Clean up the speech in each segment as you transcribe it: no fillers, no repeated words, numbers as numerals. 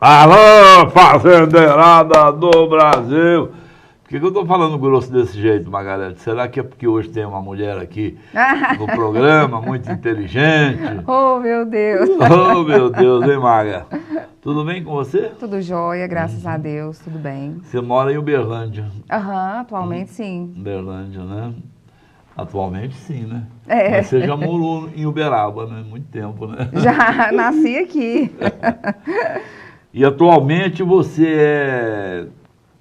Alô, fazendeirada do Brasil! Por que eu tô falando grosso desse jeito, Margarete? Será que é porque hoje tem uma mulher aqui no programa, muito inteligente? Oh, meu Deus! Oh, meu Deus, hein, Maga? Tudo bem com você? Tudo jóia, graças a Deus, tudo bem. Você mora em Uberlândia. Aham, atualmente sim. Uberlândia, né? Atualmente sim, né? É. Mas você já morou em Uberaba, né? Muito tempo, né? Já nasci aqui. E atualmente você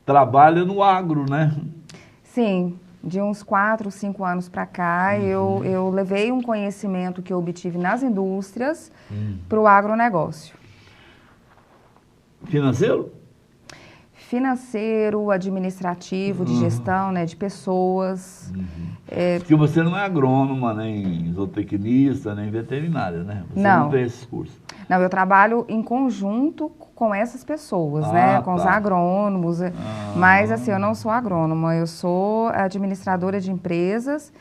trabalha no agro, né? Sim, de uns 4, 5 anos para cá, eu levei um conhecimento que eu obtive nas indústrias para o agronegócio. Financeiro? Financeiro, administrativo, de gestão, né, de pessoas. Porque você não é agrônoma, nem zootecnista, nem veterinária, né? Você não tem esses cursos. Não, eu trabalho em conjunto com essas pessoas, né? Com os agrônomos. Mas, assim, eu não sou agrônoma, eu sou administradora de empresas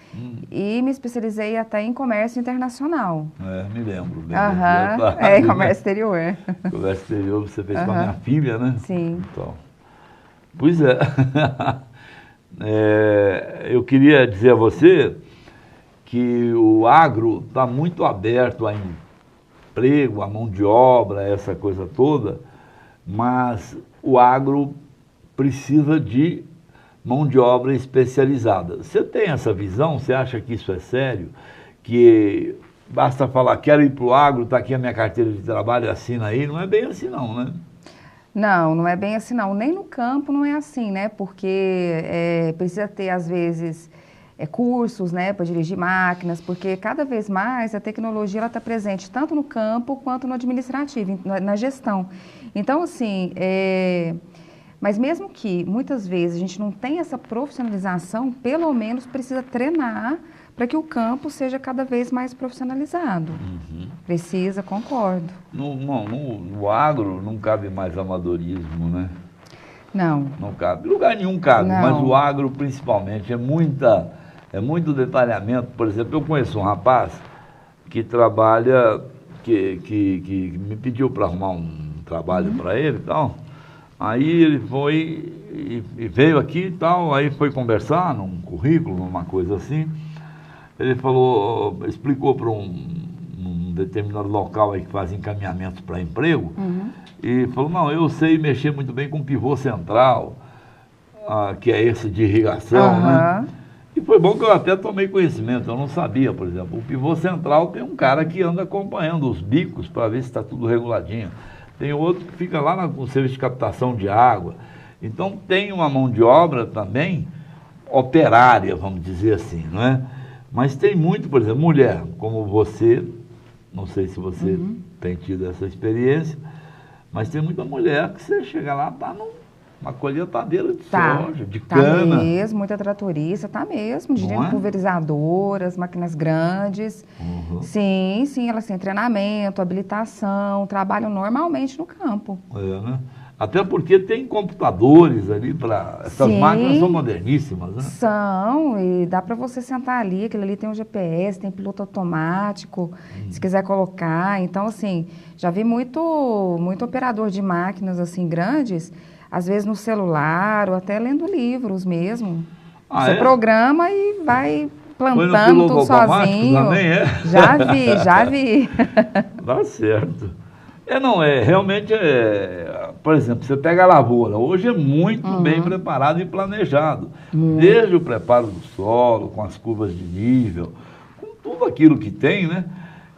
e me especializei até em comércio internacional. Me lembro. Comércio exterior. Comércio exterior você fez com a minha filha, né? Sim. Então, pois é. Eu queria dizer a você que o agro está muito aberto a emprego, a mão de obra, essa coisa toda, mas o agro precisa de mão de obra especializada. Você tem essa visão? Você acha que isso é sério? Que basta falar, quero ir para o agro, está aqui a minha carteira de trabalho, assina aí? Não é bem assim não, né? Não, não é bem assim não. Nem no campo não é assim, né? Porque precisa ter, às vezes, cursos, né, para dirigir máquinas, porque cada vez mais a tecnologia está presente tanto no campo quanto no administrativo, na gestão. Então, assim, mas mesmo que muitas vezes a gente não tenha essa profissionalização, pelo menos precisa treinar para que o campo seja cada vez mais profissionalizado. Precisa, concordo. No agro não cabe mais amadorismo, né? Não. Não cabe. Lugar nenhum cabe, Não. mas o agro principalmente é muito detalhamento. Por exemplo, eu conheço um rapaz que trabalha, que me pediu para arrumar um trabalho para ele e tal. Aí ele foi e veio aqui e tal, aí foi conversar num currículo, numa coisa assim. Ele falou, explicou para um determinado local aí que faz encaminhamentos para emprego, e falou, não, eu sei mexer muito bem com pivô central, que é esse de irrigação, né? E foi bom que eu até tomei conhecimento, eu não sabia, por exemplo, o pivô central tem um cara que anda acompanhando os bicos para ver se está tudo reguladinho. Tem outro que fica lá no serviço de captação de água. Então tem uma mão de obra também operária, vamos dizer assim, não é? Mas tem muito, por exemplo, mulher, como você, não sei se você tem tido essa experiência, mas tem muita mulher que você chega lá, está numa colheitadeira de soja, de cana. Tá mesmo, muita tratorista, tá mesmo, de pulverizadoras, máquinas grandes. Sim, sim, elas têm treinamento, habilitação, trabalham normalmente no campo. Né? Até porque tem computadores ali para... Essas máquinas são moderníssimas, né? São, e dá para você sentar ali, aquele ali tem um GPS, tem piloto automático, se quiser colocar. Então, assim, já vi muito operador de máquinas, assim, grandes, às vezes no celular ou até lendo livros mesmo. Você programa e vai plantando tudo sozinho. Também Já vi. Dá certo. Realmente por exemplo, você pega a lavoura, hoje é muito bem preparado e planejado. Desde o preparo do solo, com as curvas de nível, com tudo aquilo que tem, né?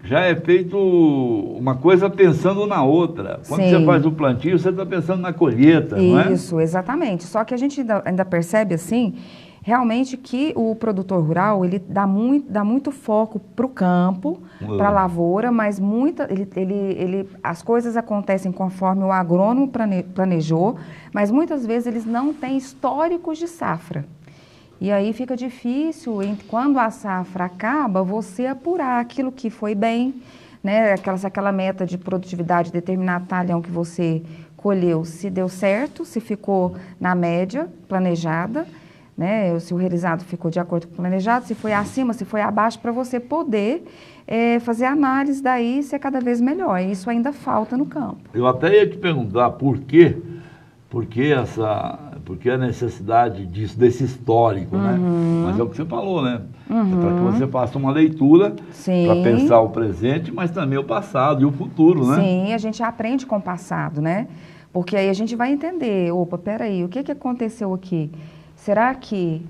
Já é feito uma coisa pensando na outra. Quando você faz o plantio, você está pensando na colheita, não é? Isso, exatamente. Só que a gente ainda percebe, assim, realmente que o produtor rural, ele dá muito foco para o campo, para a lavoura, mas as coisas acontecem conforme o agrônomo planejou, mas muitas vezes eles não têm históricos de safra. E aí fica difícil, quando a safra acaba, você apurar aquilo que foi bem, né? Aquela meta de produtividade, determinado talhão que você colheu, se deu certo, se ficou na média planejada, né? Se o realizado ficou de acordo com o planejado, se foi acima, se foi abaixo, para você poder fazer análise daí e ser cada vez melhor. E isso ainda falta no campo. Eu até ia te perguntar por quê? Porque a necessidade desse histórico, né? Mas é o que você falou, né? É para que você faça uma leitura para pensar o presente, mas também o passado e o futuro, né? Sim, a gente aprende com o passado, né? Porque aí a gente vai entender, opa, peraí, o que aconteceu aqui? Será que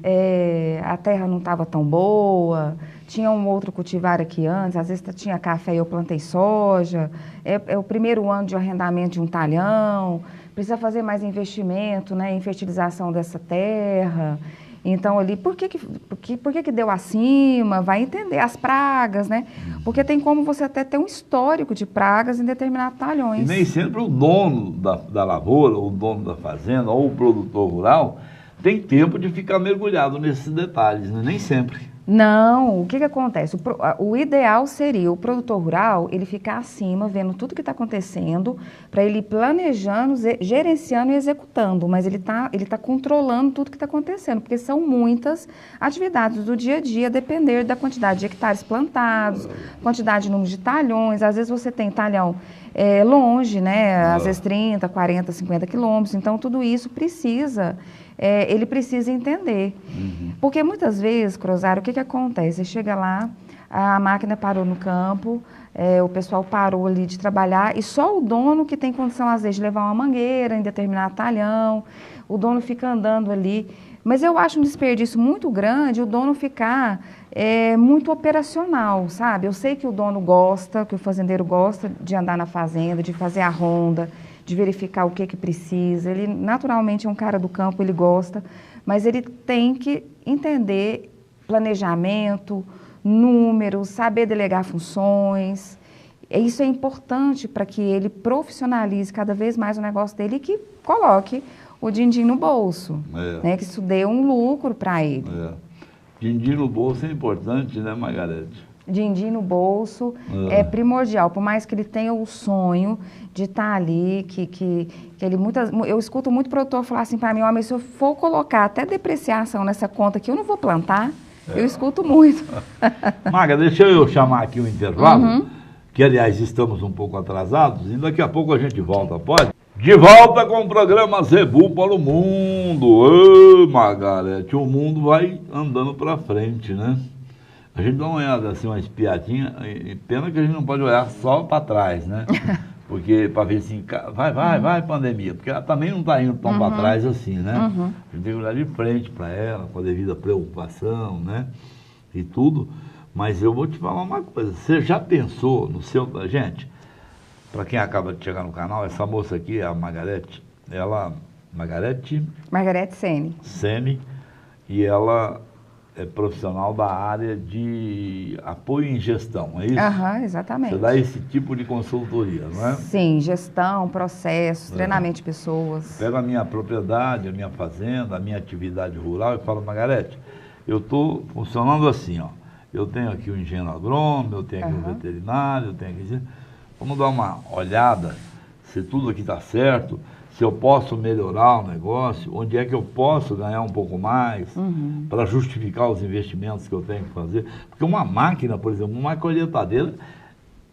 a terra não estava tão boa? Tinha um outro cultivar aqui antes? Às vezes tinha café e eu plantei soja. É o primeiro ano de arrendamento de um talhão. Precisa fazer mais investimento, né, em fertilização dessa terra. Então, ali, por que deu acima? Vai entender as pragas, né? Porque tem como você até ter um histórico de pragas em determinados talhões. E nem sempre o dono da lavoura, o dono da fazenda ou o produtor rural tem tempo de ficar mergulhado nesses detalhes, né? Nem sempre. Não, o que acontece? O ideal seria o produtor rural, ele ficar acima, vendo tudo que está acontecendo, para ele ir planejando, gerenciando e executando, mas ele tá controlando tudo que está acontecendo, porque são muitas atividades do dia a dia, a depender da quantidade de hectares plantados, quantidade de número de talhões. Às vezes você tem talhão longe, né? Às vezes 30, 40, 50 quilômetros, então tudo isso ele precisa entender. Porque muitas vezes, Cruzaro, o que acontece? Você chega lá, a máquina parou no campo, o pessoal parou ali de trabalhar e só o dono que tem condição, às vezes, de levar uma mangueira em determinado talhão, o dono fica andando ali. Mas eu acho um desperdício muito grande o dono ficar muito operacional, sabe? Eu sei que o dono gosta, que o fazendeiro gosta de andar na fazenda, de fazer a ronda, de verificar o que precisa. Ele naturalmente é um cara do campo, ele gosta, mas ele tem que entender planejamento, números, saber delegar funções. Isso é importante para que ele profissionalize cada vez mais o negócio dele e que coloque o din-din no bolso, né? Que isso dê um lucro para ele. Din-din no bolso é importante, né, Margarete? Din-din no bolso é primordial, por mais que ele tenha o sonho de estar ali, que ele eu escuto muito produtor falar assim para mim, mas se eu for colocar até depreciação nessa conta aqui, eu não vou plantar. Eu escuto muito. Maga, deixa eu chamar aqui o intervalo, que aliás estamos um pouco atrasados, e daqui a pouco a gente volta, pode? De volta com o programa Zebu para o Mundo. Ô, Margarete, o mundo vai andando para frente, né? A gente dá uma olhada assim, uma espiadinha, e pena que a gente não pode olhar só para trás, né? Porque para ver assim, vai pandemia, porque ela também não está indo tão para trás assim, né? A gente tem que olhar de frente para ela, com a devida preocupação, né? E tudo. Mas eu vou te falar uma coisa, você já pensou no seu... Gente, para quem acaba de chegar no canal, essa moça aqui, a Margarete, Margarete Sene, e ela é profissional da área de apoio em gestão, é isso? Exatamente. Você dá esse tipo de consultoria, não é? Sim, gestão, processos, treinamento de pessoas. Pego a minha propriedade, a minha fazenda, a minha atividade rural e falo, Margarete, eu estou funcionando assim, ó. Eu tenho aqui o engenheiro agrônomo, eu tenho aqui o veterinário, eu tenho aqui... Vamos dar uma olhada se tudo aqui está certo, se eu posso melhorar o negócio, onde é que eu posso ganhar um pouco mais para justificar os investimentos que eu tenho que fazer. Porque uma máquina, por exemplo, uma colheitadeira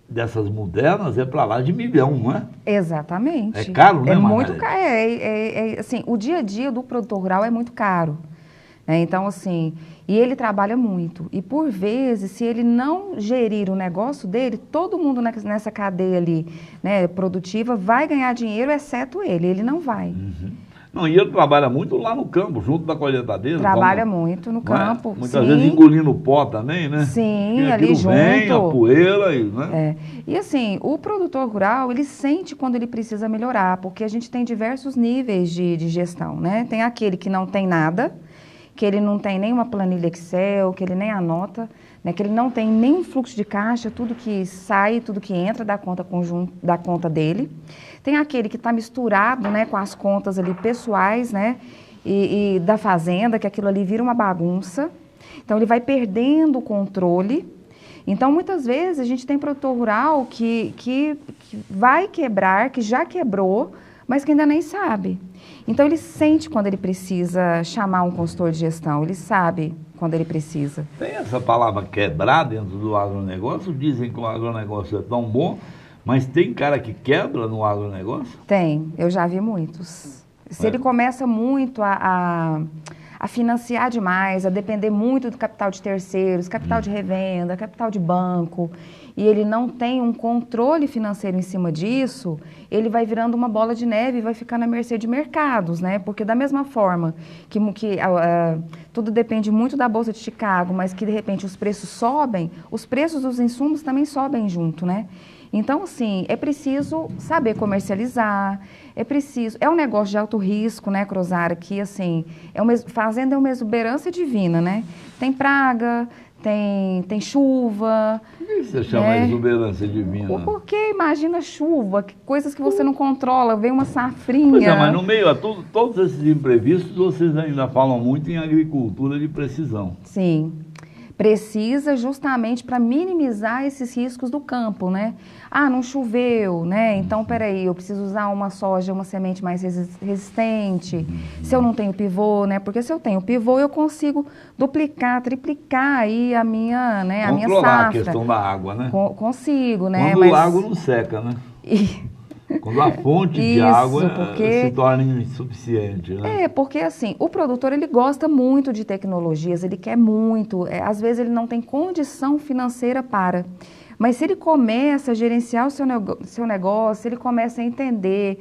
dessas modernas é para lá de 1 milhão, não é? Exatamente. É caro, né, Margarete? Muito caro. Assim, o dia a dia do produtor rural é muito caro. Então, assim, e ele trabalha muito. E, por vezes, se ele não gerir o negócio dele, todo mundo nessa cadeia ali, né, produtiva, vai ganhar dinheiro, exceto ele. Ele não vai. Não, e ele trabalha muito lá no campo, junto da colheitadeira. Trabalha muito no campo, Muitas vezes engolindo pó também, né? Sim, ali junto. Vem a poeira, né? E assim, o produtor rural, ele sente quando ele precisa melhorar, porque a gente tem diversos níveis de gestão, né? Tem aquele que não tem nada, que ele não tem nenhuma planilha Excel, que ele nem anota, né, que ele não tem nenhum fluxo de caixa, tudo que sai, tudo que entra da conta dele. Tem aquele que está misturado, né, com as contas ali pessoais, né, e da fazenda, que aquilo ali vira uma bagunça. Então, ele vai perdendo o controle. Então, muitas vezes, a gente tem produtor rural que vai quebrar, que já quebrou, mas que ainda nem sabe. Então, ele sente quando ele precisa chamar um consultor de gestão, ele sabe quando ele precisa. Tem essa palavra quebrar dentro do agronegócio? Dizem que o agronegócio é tão bom, mas tem cara que quebra no agronegócio? Tem, eu já vi muitos. Se ele começa muito a financiar demais, a depender muito do capital de terceiros, capital de revenda, capital de banco, e ele não tem um controle financeiro em cima disso, ele vai virando uma bola de neve e vai ficar na mercê de mercados, né? Porque da mesma forma que tudo depende muito da Bolsa de Chicago, mas que de repente os preços sobem, os preços dos insumos também sobem junto, né? Então, assim, é preciso saber comercializar, é um negócio de alto risco, né, Crozara, que, assim, fazenda é uma exuberância divina, né? Tem praga, tem chuva. Por que você chama exuberância divina? Porque imagina chuva, coisas que você não controla, vem uma safrinha. Pois é, mas no meio a todos esses imprevistos, vocês ainda falam muito em agricultura de precisão. Sim. Precisa justamente para minimizar esses riscos do campo, né? Ah, não choveu, né? Então, peraí, eu preciso usar uma soja, uma semente mais resistente. Se eu não tenho pivô, né? Porque se eu tenho pivô, eu consigo duplicar, triplicar aí a minha, né? A minha safra. A questão da água, né? Consigo, né? Quando o lago não seca, né? Quando a fonte de água se torna insuficiente, né? Porque assim, o produtor ele gosta muito de tecnologias, ele quer muito, às vezes ele não tem condição financeira para. Mas se ele começa a gerenciar o seu negócio, ele começa a entender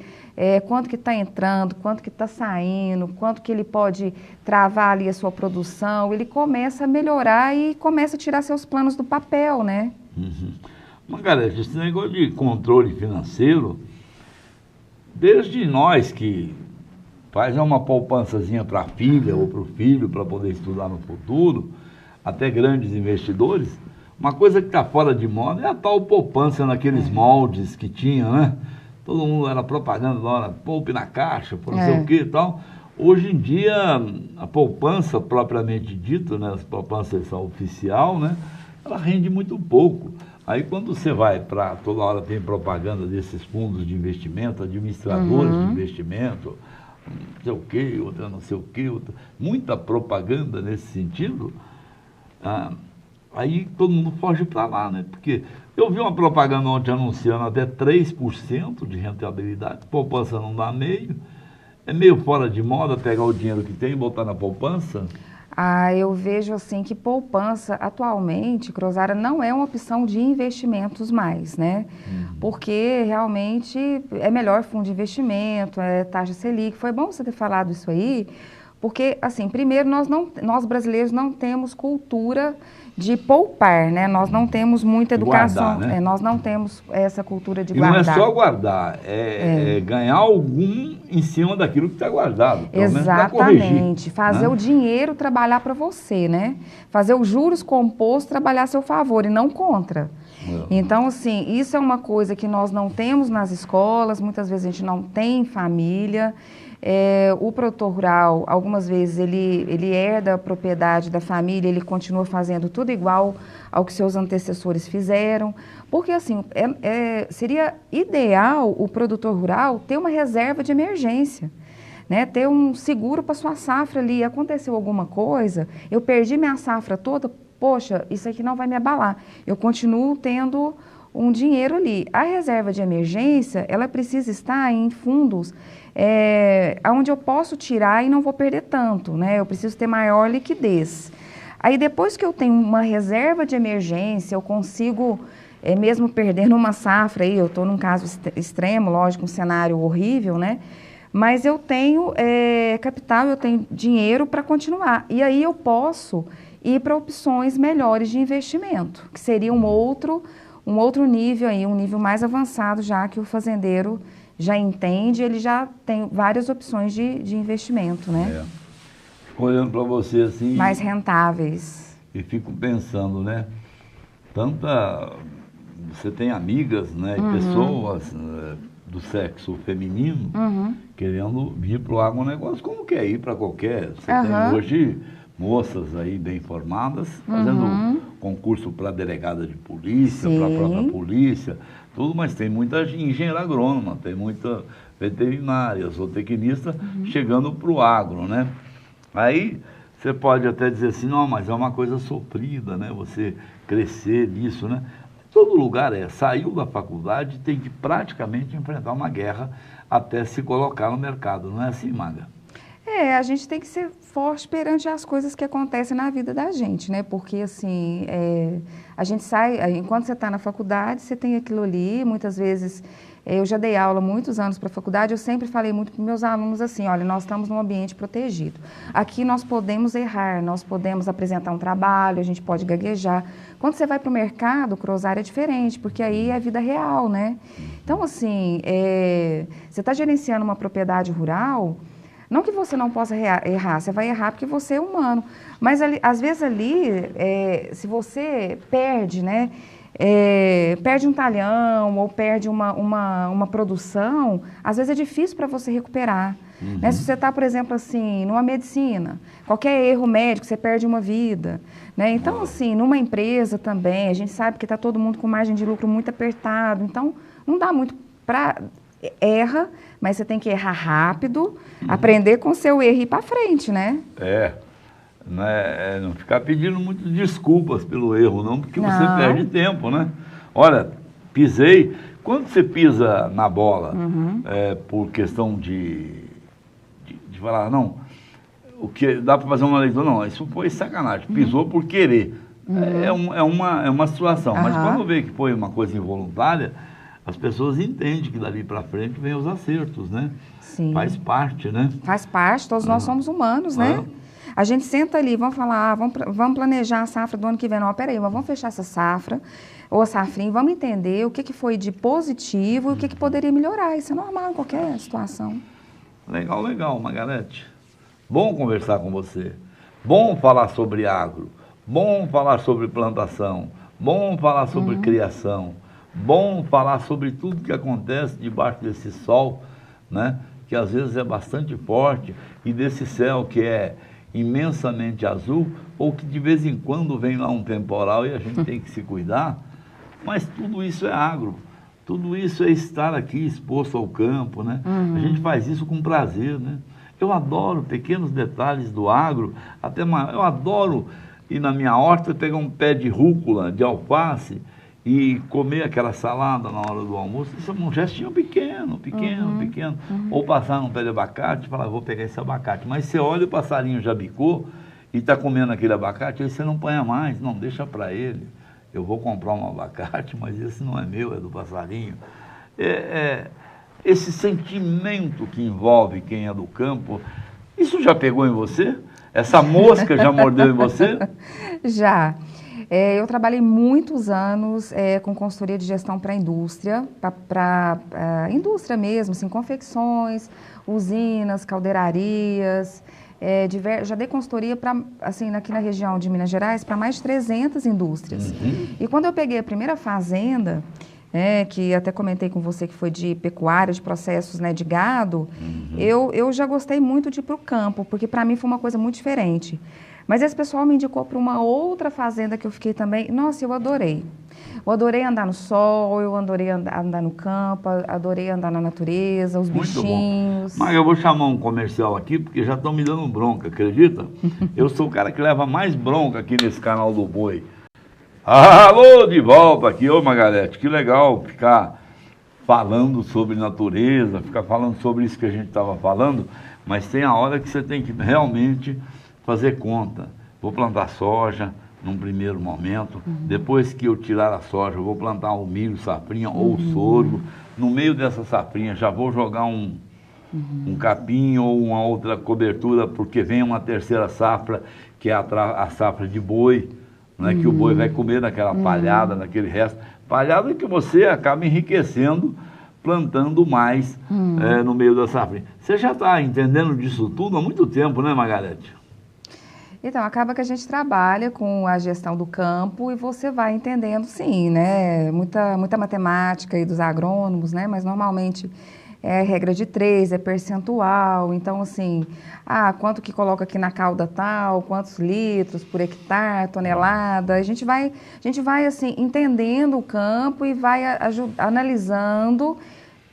quanto que está entrando, quanto que está saindo, quanto que ele pode travar ali a sua produção, ele começa a melhorar e começa a tirar seus planos do papel, né? Margarete, esse negócio de controle financeiro, desde nós que faz uma poupançazinha para a filha ou para o filho para poder estudar no futuro, até grandes investidores, uma coisa que está fora de moda é a tal poupança naqueles moldes que tinha, né? Todo mundo era propaganda na hora, poupe na caixa, por não sei o que e tal. Hoje em dia, a poupança propriamente dita, né? A poupança oficial, né? Ela rende muito pouco. Aí quando você vai para, toda hora tem propaganda desses fundos de investimento, administradores de investimento, não sei o que, outra não sei o que, muita propaganda nesse sentido, aí todo mundo foge para lá, né? Porque eu vi uma propaganda ontem anunciando até 3% de rentabilidade, poupança não dá meio, é meio fora de moda pegar o dinheiro que tem e botar na poupança. Eu vejo assim que poupança atualmente, Crozara, não é uma opção de investimentos mais, né? Porque realmente é melhor fundo de investimento, taxa Selic. Foi bom você ter falado isso aí, porque assim, primeiro nós brasileiros não temos cultura de poupar, né? Nós não temos muita educação, guardar, né? Nós não temos essa cultura de guardar. guardar. E não é só guardar, é ganhar algum em cima daquilo que está guardado. Exatamente. Fazer né? o dinheiro trabalhar para você, né? Fazer os juros compostos trabalhar a seu favor e não contra. Então, assim, isso é uma coisa que nós não temos nas escolas, muitas vezes a gente não tem família. O produtor rural, algumas vezes, ele herda a propriedade da família, ele continua fazendo tudo igual ao que seus antecessores fizeram, porque assim, seria ideal o produtor rural ter uma reserva de emergência, né? Ter um seguro para sua safra ali, aconteceu alguma coisa, eu perdi minha safra toda, poxa, isso aqui não vai me abalar, eu continuo tendo um dinheiro ali. A reserva de emergência, ela precisa estar em fundos onde eu posso tirar e não vou perder tanto, né? Eu preciso ter maior liquidez. Aí depois que eu tenho uma reserva de emergência, eu consigo, mesmo perdendo uma safra, aí eu estou num caso extremo, lógico, um cenário horrível, né? Mas eu tenho capital, eu tenho dinheiro para continuar. E aí eu posso ir para opções melhores de investimento, que seria um outro nível aí, um nível mais avançado já que o fazendeiro já entende, ele já tem várias opções de investimento, né? Fico olhando para você assim... mais rentáveis. E fico pensando, né? Você tem amigas, né? E pessoas do sexo feminino querendo vir para o agronegócio, como quer ir para qualquer... Você tem hoje moças aí bem formadas, fazendo concurso para delegada de polícia, para a própria polícia, tudo, mas tem muita engenheira agrônoma, tem muita veterinária, zootecnista chegando para o agro, né? Aí você pode até dizer assim, não, mas é uma coisa sofrida, né? Você crescer nisso, né? Todo lugar saiu da faculdade, tem que praticamente enfrentar uma guerra até se colocar no mercado, não é assim, Maga? A gente tem que ser forte perante as coisas que acontecem na vida da gente, né? Porque, assim, a gente sai, enquanto você está na faculdade, você tem aquilo ali, muitas vezes, eu já dei aula muitos anos para a faculdade, eu sempre falei muito para meus alunos assim, olha, nós estamos num ambiente protegido. Aqui nós podemos errar, nós podemos apresentar um trabalho, a gente pode gaguejar. Quando você vai para o mercado, cruzar é diferente, porque aí é vida real, né? Então, assim, você está gerenciando uma propriedade rural. Não que você não possa errar, você vai errar porque você é humano. Mas, às vezes, ali, se você perde, né? Perde um talhão ou perde uma produção, às vezes é difícil para você recuperar. Né? Se você está, por exemplo, assim, numa medicina, qualquer erro médico, você perde uma vida. Né? Então, assim, numa empresa também, a gente sabe que está todo mundo com margem de lucro muito apertado. Então, não dá muito para... Erra, mas você tem que errar rápido, aprender com o seu erro e ir para frente, né? Não ficar pedindo muitas desculpas pelo erro, não, porque você perde tempo, né? Olha, pisei. Quando você pisa na bola, por questão de falar, não, o que dá para fazer uma leitura, não, isso foi sacanagem, pisou por querer. É uma situação, mas quando vê que foi uma coisa involuntária, as pessoas entendem que dali para frente vem os acertos, né? Sim. Faz parte, né? Faz parte, todos nós somos humanos, né? A gente senta ali, vamos falar, vamos planejar a safra do ano que vem. Não, peraí, mas vamos fechar essa safra, ou a safrinha, vamos entender o que foi de positivo e o que poderia melhorar. Isso é normal em qualquer situação. Legal, Margarete. Bom conversar com você. Bom falar sobre agro. Bom falar sobre plantação. Bom falar sobre criação. Bom falar sobre tudo que acontece debaixo desse sol, né? Que às vezes é bastante forte, e desse céu que é imensamente azul, ou que de vez em quando vem lá um temporal e a gente tem que se cuidar. Mas tudo isso é agro, tudo isso é estar aqui exposto ao campo, né? A gente faz isso com prazer, né? Eu adoro pequenos detalhes do agro, eu adoro ir na minha horta pegar um pé de rúcula, de alface, e comer aquela salada na hora do almoço. Isso é um gestinho pequeno. Ou passar num pé de abacate e falar, vou pegar esse abacate. Mas você olha, o passarinho já bicou e está comendo aquele abacate, aí você não põe mais, não, deixa para ele. Eu vou comprar um abacate, mas esse não é meu, é do passarinho. Esse sentimento que envolve quem é do campo, isso já pegou em você? Essa mosca já mordeu em você? Já. Eu trabalhei muitos anos com consultoria de gestão para a indústria, para indústria mesmo, assim, confecções, usinas, caldeirarias. Já dei consultoria assim, aqui na região de Minas Gerais para mais de 300 indústrias. E quando eu peguei a primeira fazenda, que até comentei com você que foi de pecuária, de processos, né, de gado, eu já gostei muito de ir para o campo, porque para mim foi uma coisa muito diferente. Mas esse pessoal me indicou para uma outra fazenda que eu fiquei também. Nossa, eu adorei. Eu adorei andar no sol, eu adorei andar no campo, adorei andar na natureza, os bichinhos. Mas eu vou chamar um comercial aqui, porque já estão me dando bronca, acredita? Eu sou o cara que leva mais bronca aqui nesse canal do Boi. Alô, de volta aqui, ô Margarete, que legal ficar falando sobre natureza, ficar falando sobre isso que a gente estava falando, mas tem a hora que você tem que realmente fazer conta. Vou plantar soja num primeiro momento, depois que eu tirar a soja, eu vou plantar o milho, safrinha ou o sorgo. No meio dessa safrinha já vou jogar um capim ou uma outra cobertura, porque vem uma terceira safra, que é a safra de boi, né, que o boi vai comer naquela palhada, naquele resto. Palhada que você acaba enriquecendo, plantando mais no meio da safrinha. Você já está entendendo disso tudo há muito tempo, né, Margarete? Então, acaba que a gente trabalha com a gestão do campo e você vai entendendo, sim, né? Muita matemática aí dos agrônomos, né? Mas normalmente é regra de 3, é percentual. Então, assim, quanto que coloca aqui na calda tal, quantos litros por hectare, tonelada. A gente vai assim, entendendo o campo e vai analisando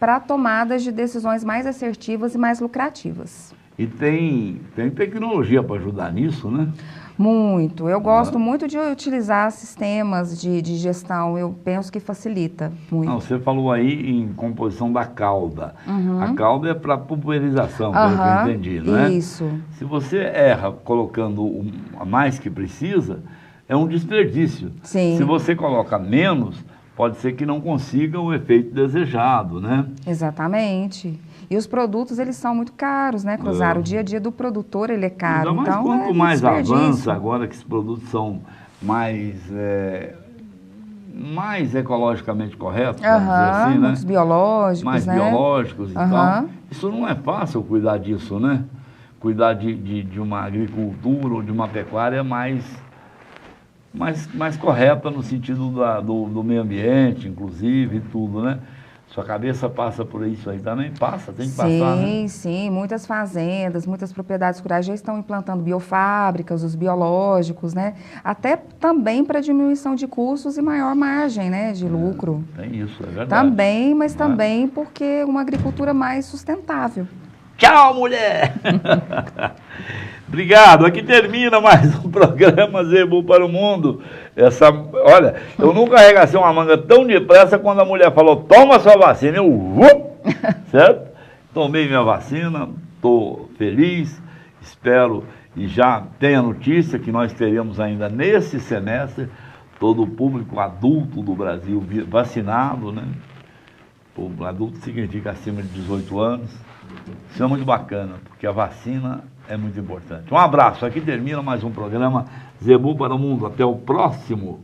para tomadas de decisões mais assertivas e mais lucrativas. E tem tecnologia para ajudar nisso, né? Muito. Eu gosto muito de utilizar sistemas de gestão. Eu penso que facilita muito. Não, você falou aí em composição da calda. A calda é para pulverização, pelo que eu entendi, não é? Isso. Se você erra colocando a mais que precisa, é um desperdício. Sim. Se você coloca menos, pode ser que não consiga o efeito desejado, né? Exatamente. E os produtos, eles são muito caros, né, Cruzar? O dia a dia do produtor, ele é caro. Ainda mais então, quanto mais avança agora que esses produtos são mais ecologicamente corretos, vamos dizer assim, né? Muitos biológicos, mais biológicos e tal. Isso não é fácil cuidar disso, né? Cuidar de uma agricultura ou de uma pecuária mais correta no sentido do meio ambiente, inclusive, e tudo, né? Sua cabeça passa por isso aí também? Passa, tem que passar, né? Sim. Muitas fazendas, muitas propriedades rurais já estão implantando biofábricas, os biológicos, né? Até também para diminuição de custos e maior margem, né, de lucro. Tem isso, é verdade. Também, mas também porque uma agricultura mais sustentável. Tchau, mulher! Obrigado. Aqui termina mais um programa Zebu para o Mundo. Olha, eu nunca arregacei uma manga tão depressa quando a mulher falou, toma sua vacina. Certo? Tomei minha vacina, estou feliz, espero e já tenho a notícia que nós teremos ainda nesse semestre todo o público adulto do Brasil vacinado, né? O adulto significa acima de 18 anos. Isso é muito bacana, porque a vacina é muito importante. Um abraço. Aqui termina mais um programa Zebu para o Mundo. Até o próximo.